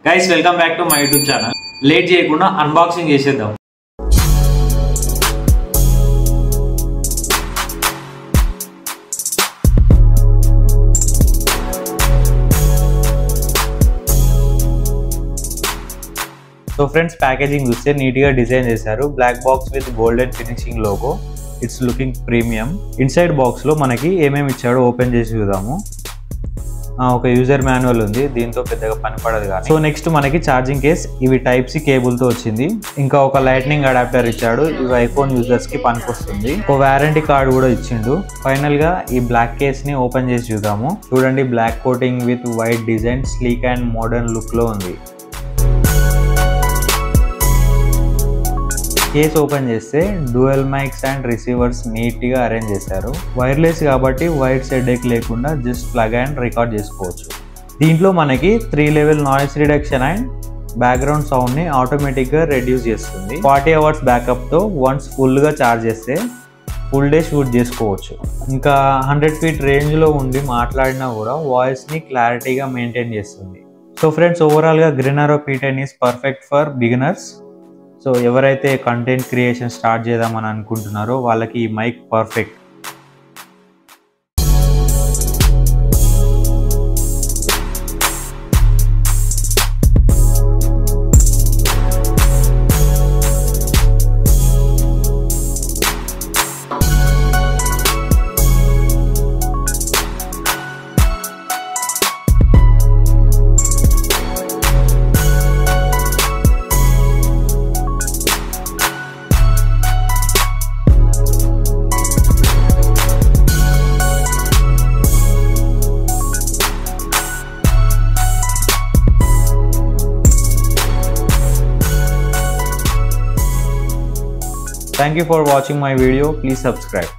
Guys welcome back to my YouTube channel. Late చేయకుండా unboxing చేసేద్దాం. So friends, packaging చూస్తే నీట్గా డిజైన్ చేశారు. Black box with golden finishing logo. It's looking premium. Inside బాక్స్లో మనకి ఏమేమి ఇచ్చాడో ఓపెన్ చేసి చూద్దాము. ఒక యూజర్ మాన్యువల్ ఉంది, దీంతో పెద్దగా పని పడదు కానీ. సో నెక్స్ట్ మనకి ఛార్జింగ్ కేస్. ఇవి టైప్ సి కేబుల్తో వచ్చింది. ఇంకా ఒక లైట్నింగ్ అడాప్టర్ ఇచ్చాడు. ఇవి ఐఫోన్ యూజర్స్కి పనికొస్తుంది. ఒక వారంటీ కార్డు కూడా ఇచ్చిండు. ఫైనల్గా ఈ బ్లాక్ కేస్ని ఓపెన్ చేసి చూద్దాము. చూడండి, black coating with white design, sleek and modern లుక్లో ఉంది. కేస్ ఓపెన్ చేస్తే డ్యూయల్ మైక్స్ అండ్ రిసీవర్స్ నీట్గా అరేంజ్ చేశారు. వైర్లెస్ కాబట్టి వైర్స్ హెడేక్ లేకుండా జస్ట్ ప్లగ్ అండ్ రికార్డ్ చేసుకోవచ్చు. దీంట్లో మనకి 3 level noise reduction and background సౌండ్ని ఆటోమేటిక్గా రెడ్యూస్ చేస్తుంది. 40 అవర్స్ బ్యాకప్తో వన్స్ ఫుల్గా ఛార్జ్ చేస్తే ఫుల్ డే షూట్ చేసుకోవచ్చు. ఇంకా 100 feet రేంజ్లో ఉండి మాట్లాడినా కూడా వాయిస్ని క్లారిటీగా మెయింటైన్ చేస్తుంది. సో ఫ్రెండ్స్, ఓవరాల్గా Greenro P10 is perfect for beginners. So ఎవరైతే కంటెంట్ క్రియేషన్ స్టార్ట్ చేద్దామని అనుకుంటున్నారో వాళ్ళకి ఈ mic perfect. Thank you for watching my video. Please subscribe.